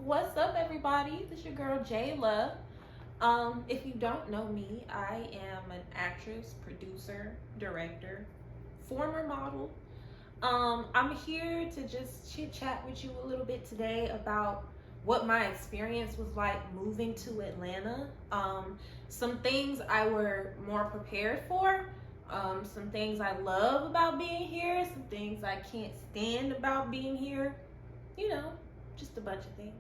What's up, everybody? This is your girl Jayla. If you don't know me, I am an actress, producer, director, former model. I'm here to just chit chat with you a little bit today about what my experience was like moving to Atlanta. Some things I were more prepared for. Some things I love about being here. Some things I can't stand about being here. You know, just a bunch of things.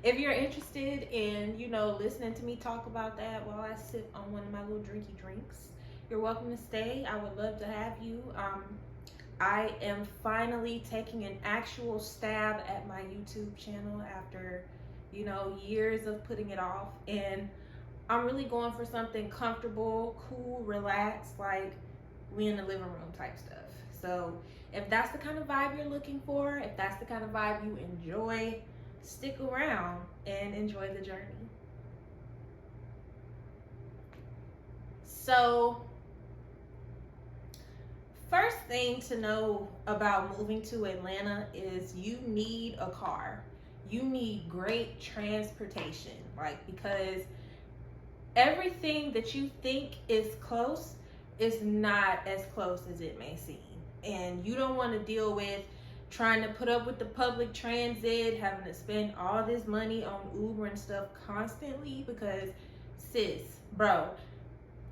If you're interested in, listening to me talk about that while I sip on one of my little drinky drinks, you're welcome to stay. I would love to have you. I am finally taking an actual stab at my YouTube channel after, years of putting it off. And I'm really going for something comfortable, cool, relaxed, like we in the living room type stuff. So if that's the kind of vibe you're looking for, if that's the kind of vibe you enjoy, stick around and enjoy the journey. So, first thing to know about moving to Atlanta is you need a car. You need great transportation, because everything that you think is close is not as close as it may seem. And you don't want to deal with trying to put up with the public transit, having to spend all this money on Uber and stuff constantly, because sis, bro,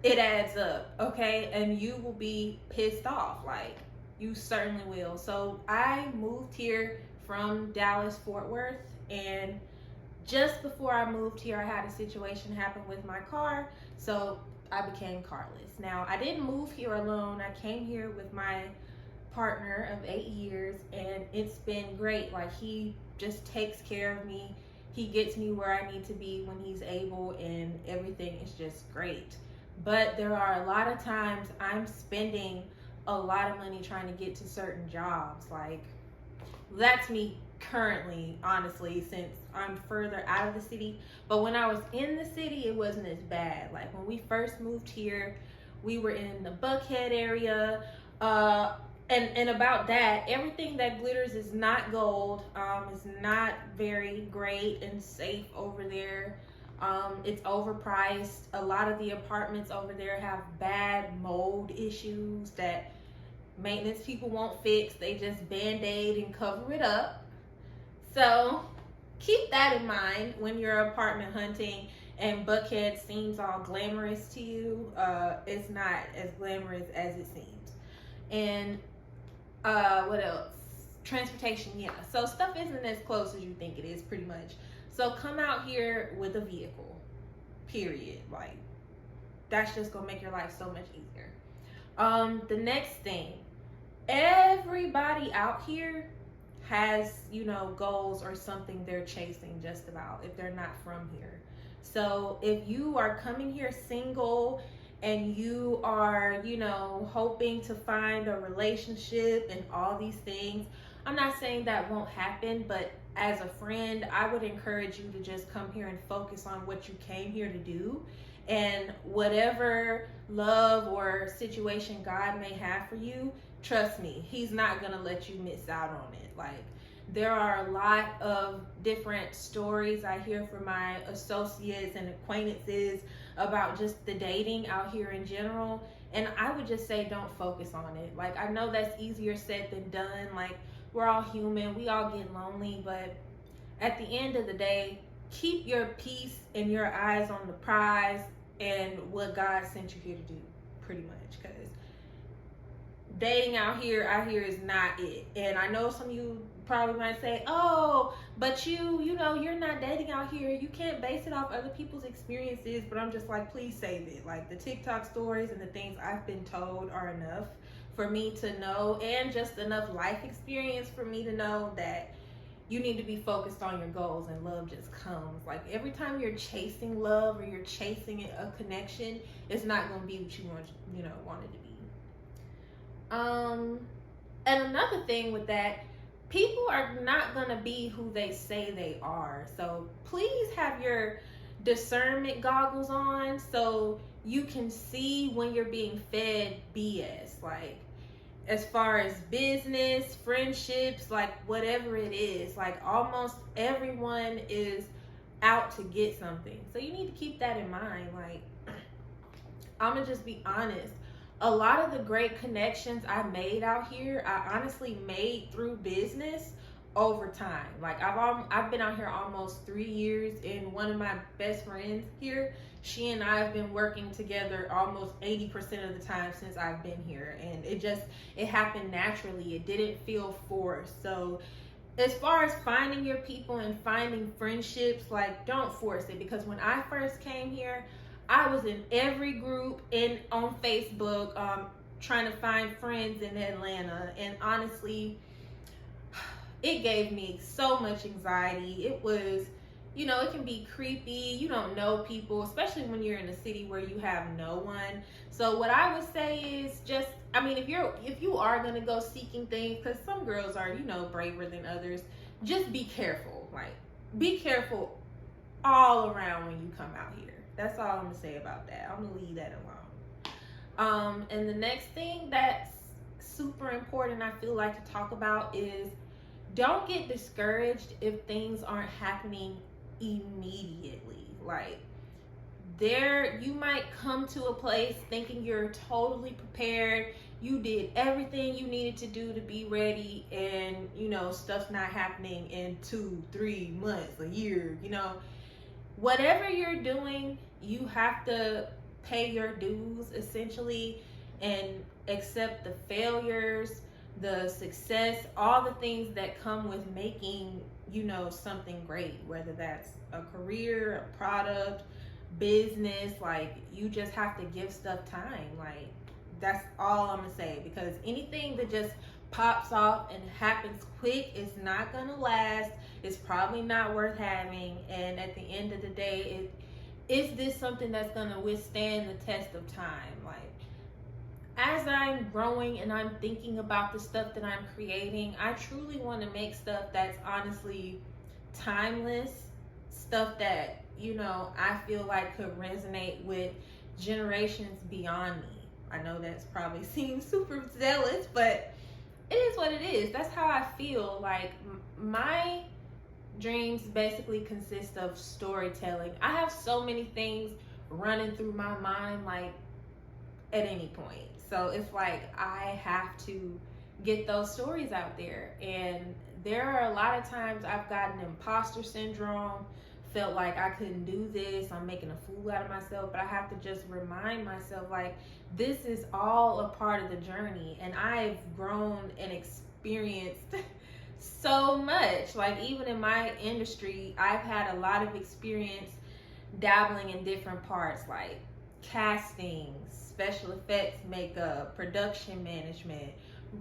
it adds up, okay? And you will be pissed off, you certainly will. So I moved here from Dallas, Fort Worth, and just before I moved here, I had a situation happen with my car, so I became carless. Now, I didn't move here alone. I came here with my partner of 8 years, and it's been great. He just takes care of me. He gets me where I need to be when he's able, and everything is just great. But there are a lot of times I'm spending a lot of money trying to get to certain jobs. That's me currently, honestly, since I'm further out of the city. But when I was in the city, it wasn't as bad. When we first moved here, we were in the Buckhead area. And about that, everything that glitters is not gold. It's not very great and safe over there. It's overpriced. A lot of the apartments over there have bad mold issues that maintenance people won't fix. They just band-aid and cover it up. So keep that in mind when you're apartment hunting and Buckhead seems all glamorous to you. It's not as glamorous as it seems. And what else? Transportation, yeah. So stuff isn't as close as you think it is, pretty much. So come out here with a vehicle, period. That's just gonna make your life so much easier. The next thing, everybody out here has, goals or something they're chasing, just about, if they're not from here. So if you are coming here single and you are, hoping to find a relationship and all these things, I'm not saying that won't happen, but as a friend, I would encourage you to just come here and focus on what you came here to do. And whatever love or situation God may have for you, trust me, he's not gonna let you miss out on it. There are a lot of different stories I hear from my associates and acquaintances about just the dating out here in general. And I would just say, don't focus on it. I know that's easier said than done. We're all human, we all get lonely, but at the end of the day, keep your peace and your eyes on the prize and what God sent you here to do, pretty much. Because dating out here is not it. And I know some of you probably might say, oh, but you're not dating out here, you can't base it off other people's experiences. But I'm just please save it. The TikTok stories and the things I've been told are enough for me to know, and just enough life experience for me to know that you need to be focused on your goals, and love just comes. Every time you're chasing love or you're chasing a connection, it's not going to be what you want it to be. And another thing with that, people are not going to be who they say they are. So please have your discernment goggles on so you can see when you're being fed BS. as far as business, friendships, like whatever it is, like almost everyone is out to get something. So you need to keep that in mind. Like, I'm gonna just be honest. A lot of the great connections I made out here, I honestly made through business over time. Like I've been out here almost 3 years, and one of my best friends here, she and I have been working together almost 80% of the time since I've been here, and it happened naturally. It didn't feel forced. So as far as finding your people and finding friendships, like don't force it, because when I first came here, I was in every group in on Facebook, trying to find friends in Atlanta, and honestly, it gave me so much anxiety. It was, it can be creepy. You don't know people, especially when you're in a city where you have no one. So what I would say is just, I mean, if you are gonna go seeking things, because some girls are, braver than others, just be careful. Like, be careful all around when you come out here. That's all I'm gonna say about that. I'm gonna leave that alone. And the next thing that's super important, I feel like, to talk about is, don't get discouraged if things aren't happening immediately. Like, you might come to a place thinking you're totally prepared, you did everything you needed to do to be ready, and stuff's not happening in 2-3 months, a year. Whatever you're doing, you have to pay your dues essentially, and accept the failures, the success, all the things that come with making, something great, whether that's a career, a product, business. Like, you just have to give stuff time. Like, that's all I'm gonna say, because anything that just pops off and happens quick is not gonna last. It's probably not worth having. And at the end of the day, is this something that's gonna withstand the test of time? Like, as I'm growing and I'm thinking about the stuff that I'm creating, I truly want to make stuff that's honestly timeless, stuff that, I feel like could resonate with generations beyond me. I know that's probably seems super zealous, but it is what it is. That's how I feel. Like, my dreams basically consist of storytelling. I have so many things running through my mind, like, at any point. So it's like I have to get those stories out there. And there are a lot of times I've gotten imposter syndrome, felt like I couldn't do this, I'm making a fool out of myself. But I have to just remind myself, like, this is all a part of the journey, and I've grown and experienced so much. Like, even in my industry, I've had a lot of experience dabbling in different parts, like casting, special effects, makeup, production management,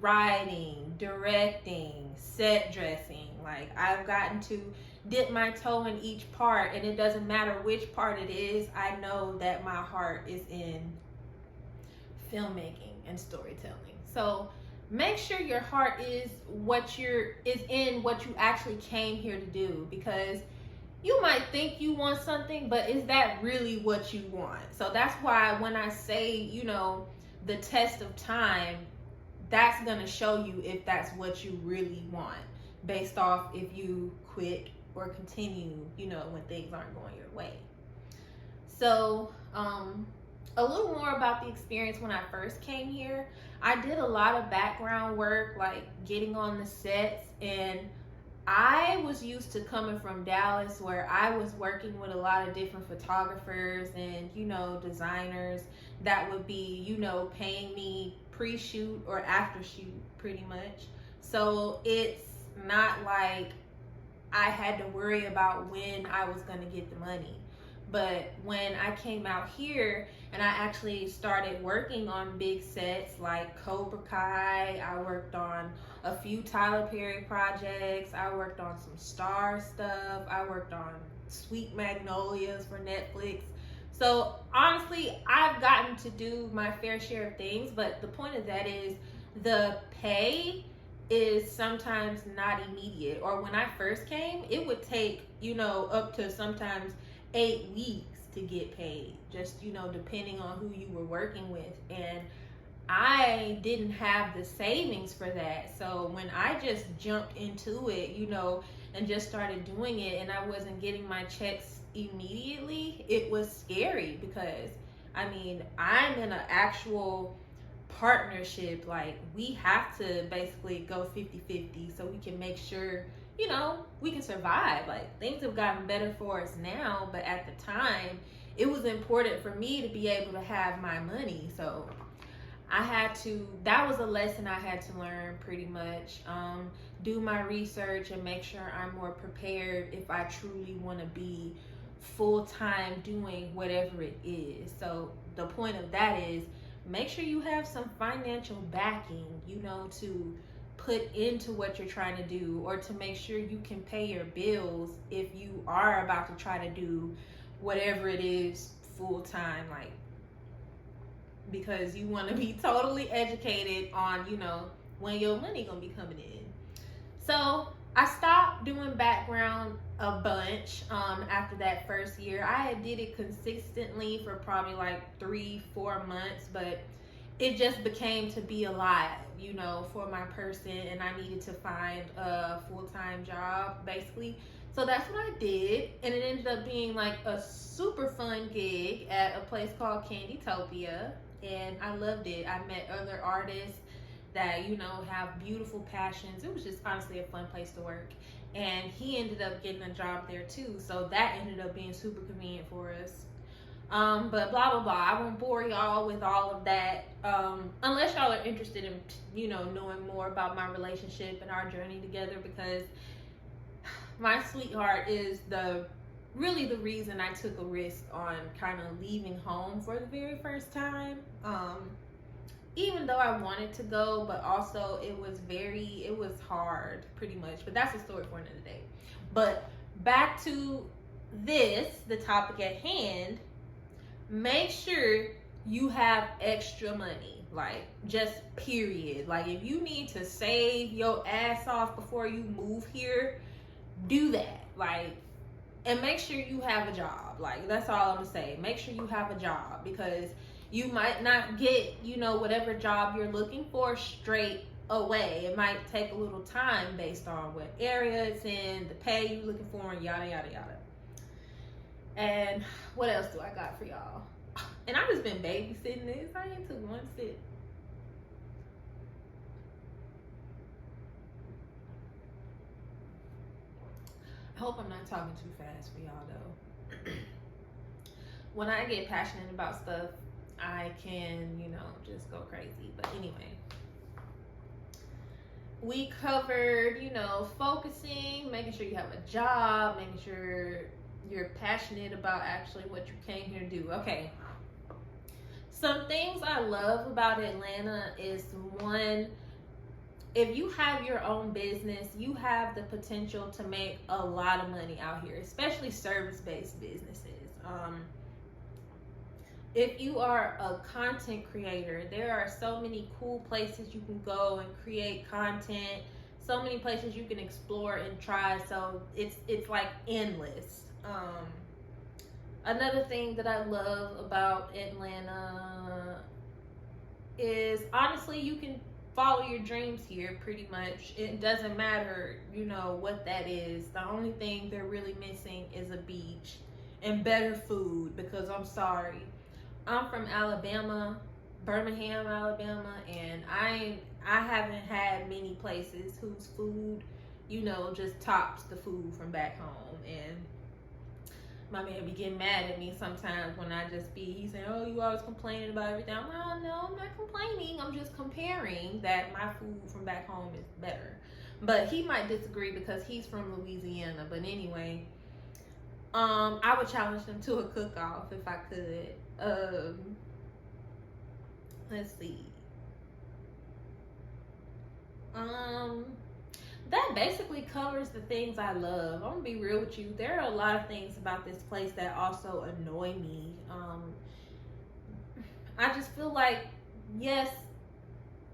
writing, directing, set dressing. Like, I've gotten to dip my toe in each part, and it doesn't matter which part it is. I know that my heart is in filmmaking and storytelling. So make sure your heart is in what you actually came here to do, because you might think you want something, but is that really what you want? So that's why when I say, the test of time, that's going to show you if that's what you really want, based off if you quit or continue, when things aren't going your way. So, a little more about the experience when I first came here. I did a lot of background work, like getting on the sets, and I was used to coming from Dallas, where I was working with a lot of different photographers and, designers that would be, paying me pre-shoot or after shoot pretty much. So it's not like I had to worry about when I was going to get the money. But when I came out here and I actually started working on big sets like Cobra Kai, I worked on a few Tyler Perry projects, I worked on some Star stuff, I worked on Sweet Magnolias for Netflix. So honestly, I've gotten to do my fair share of things, but the point of that is the pay is sometimes not immediate. Or when I first came, it would take, up to sometimes 8 weeks to get paid, just depending on who you were working with. And I didn't have the savings for that. So when I just jumped into it, and just started doing it, and I wasn't getting my checks immediately, it was scary because I mean, I'm in an actual partnership. Like, we have to basically go 50-50 so we can make sure, we can survive. Like, things have gotten better for us now, but at the time, it was important for me to be able to have my money. So that was a lesson I had to learn pretty much. Do my research and make sure I'm more prepared if I truly want to be full time doing whatever it is. So the point of that is make sure you have some financial backing, to put into what you're trying to do, or to make sure you can pay your bills if you are about to try to do whatever it is full time. Like, because you want to be totally educated on, when your money gonna be coming in. So I stopped doing background a bunch after that first year. I had did it consistently for probably like 3-4 months, but it just became to be a lot, for my person, and I needed to find a full-time job basically. So that's what I did, and it ended up being like a super fun gig at a place called Candytopia, and I loved it. I met other artists that, have beautiful passions. It was just honestly a fun place to work. And he ended up getting a job there too. So that ended up being super convenient for us. But blah, blah, blah. I won't bore y'all with all of that. Unless y'all are interested in, knowing more about my relationship and our journey together, because my sweetheart is really the reason I took a risk on kind of leaving home for the very first time. Even though I wanted to go, but also it was hard pretty much. But that's a story for another day. But back to the topic at hand. Make sure you have extra money, like, just period. Like, if you need to save your ass off before you move here, do that. Like, and make sure you have a job. Like, that's all I'm gonna say. Make sure you have a job, because you might not get, whatever job you're looking for straight away. It might take a little time based on what area it's in, the pay you're looking for, and yada, yada, yada. And what else do I got for y'all? And I've just been babysitting this. I ain't took one sip. I hope I'm not talking too fast for y'all, though. When I get passionate about stuff, I can, just go crazy. But anyway, we covered, focusing, making sure you have a job, making sure you're passionate about actually what you came here to do. Okay. Some things I love about Atlanta is, one, if you have your own business, you have the potential to make a lot of money out here, especially service-based businesses. If you are a content creator, there are so many cool places you can go and create content, so many places you can explore and try. So it's like endless. Another thing that I love about Atlanta is, honestly, you can follow your dreams here pretty much. It doesn't matter, what that is. The only thing they're really missing is a beach and better food, because I'm sorry, I'm from Alabama, Birmingham, Alabama, and I haven't had many places whose food, just tops the food from back home. And my man be getting mad at me sometimes when I just he's saying, oh, you always complaining about everything. I'm like, no, I'm not complaining. I'm just comparing that my food from back home is better. But he might disagree because he's from Louisiana. But anyway, I would challenge them to a cook-off if I could. Let's see. That basically covers the things I love. I'm gonna be real with you. There are a lot of things about this place that also annoy me. I just feel like, yes,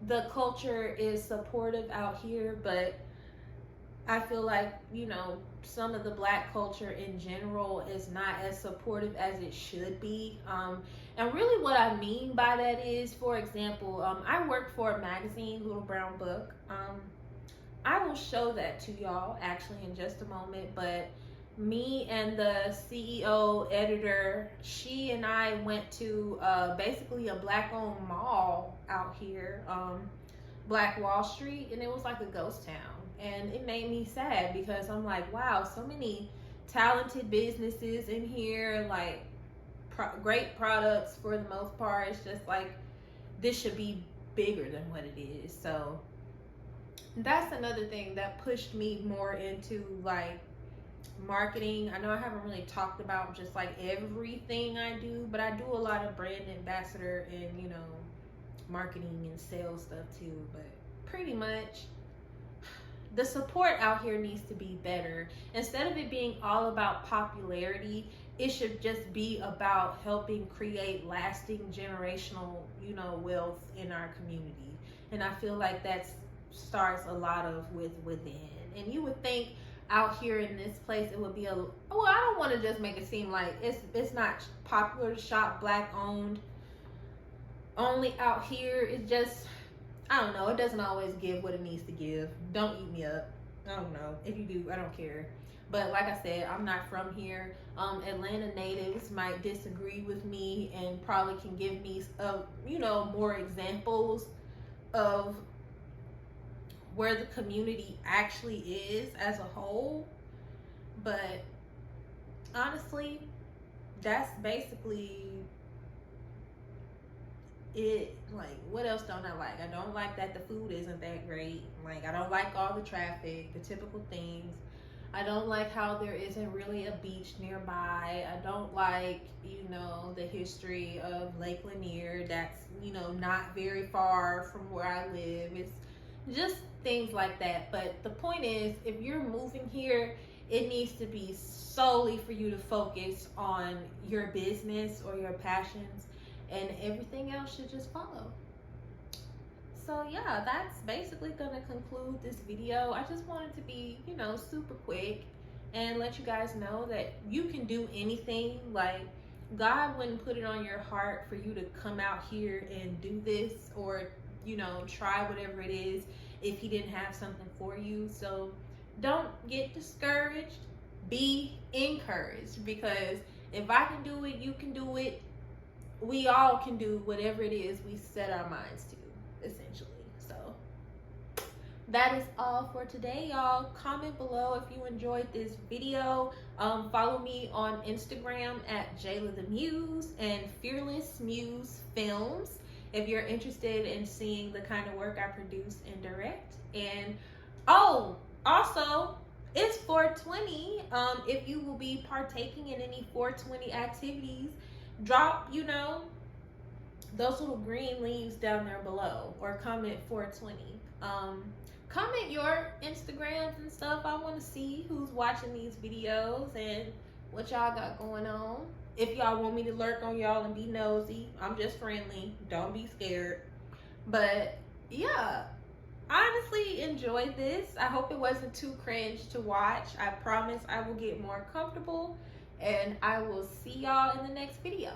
the culture is supportive out here, but I feel like, some of the black culture in general is not as supportive as it should be. And really what I mean by that is, for example, I work for a magazine, Little Brown Book. I will show that to y'all actually in just a moment, but me and the CEO editor, she and I went to basically a black owned mall out here, Black Wall Street, and it was like a ghost town. And it made me sad because I'm like, wow, so many talented businesses in here, like great products for the most part. It's just like this should be bigger than what it is. So that's another thing that pushed me more into like marketing. I know I haven't really talked about just like everything I do, but I do a lot of brand ambassador and, you know, marketing and sales stuff too. But pretty much the support out here needs to be better. Instead of it being all about popularity, it should just be about helping create lasting generational, you know, wealth in our community. And I feel like that starts a lot of within. And you would think out here in this place it would be well, I don't want to just make it seem like it's not popular to shop black owned only out here. It's just, I don't know, it doesn't always give what it needs to give. Don't eat me up. I don't know. If you do, I don't care. But like I said, I'm not from here. Atlanta natives might disagree with me and probably can give me you know, more examples of where the community actually is as a whole. But honestly, that's basically it. Like, what else don't I like? I don't like that the food isn't that great. Like, I don't like all the traffic, the typical things. I don't like how there isn't really a beach nearby. I don't like, you know, the history of Lake Lanier that's, you know, not very far from where I live. It's just things like that. But the point is, if you're moving here, it needs to be solely for you to focus on your business or your passions, and everything else should just follow. So yeah, that's basically gonna conclude this video. I just wanted to be, you know, super quick and let you guys know that you can do anything. Like, God wouldn't put it on your heart for you to come out here and do this, or, you know, try whatever it is if he didn't have something for you. So don't get discouraged, be encouraged, because if I can do it, you can do it. We all can do whatever it is we set our minds to, essentially. So that is all for today, y'all. Comment below if you enjoyed this video. Follow me on Instagram at Jayla the Muse and Fearless Muse Films if you're interested in seeing the kind of work I produce and direct. And oh, also, it's 420. If you will be partaking in any 420 activities, drop, you know, those little green leaves down there below, or comment 420. Comment your Instagrams and stuff. I want to see who's watching these videos and what y'all got going on. If y'all want me to lurk on y'all and be nosy, I'm just friendly. Don't be scared. But yeah, I honestly enjoyed this. I hope it wasn't too cringe to watch. I promise I will get more comfortable, and I will see y'all in the next video.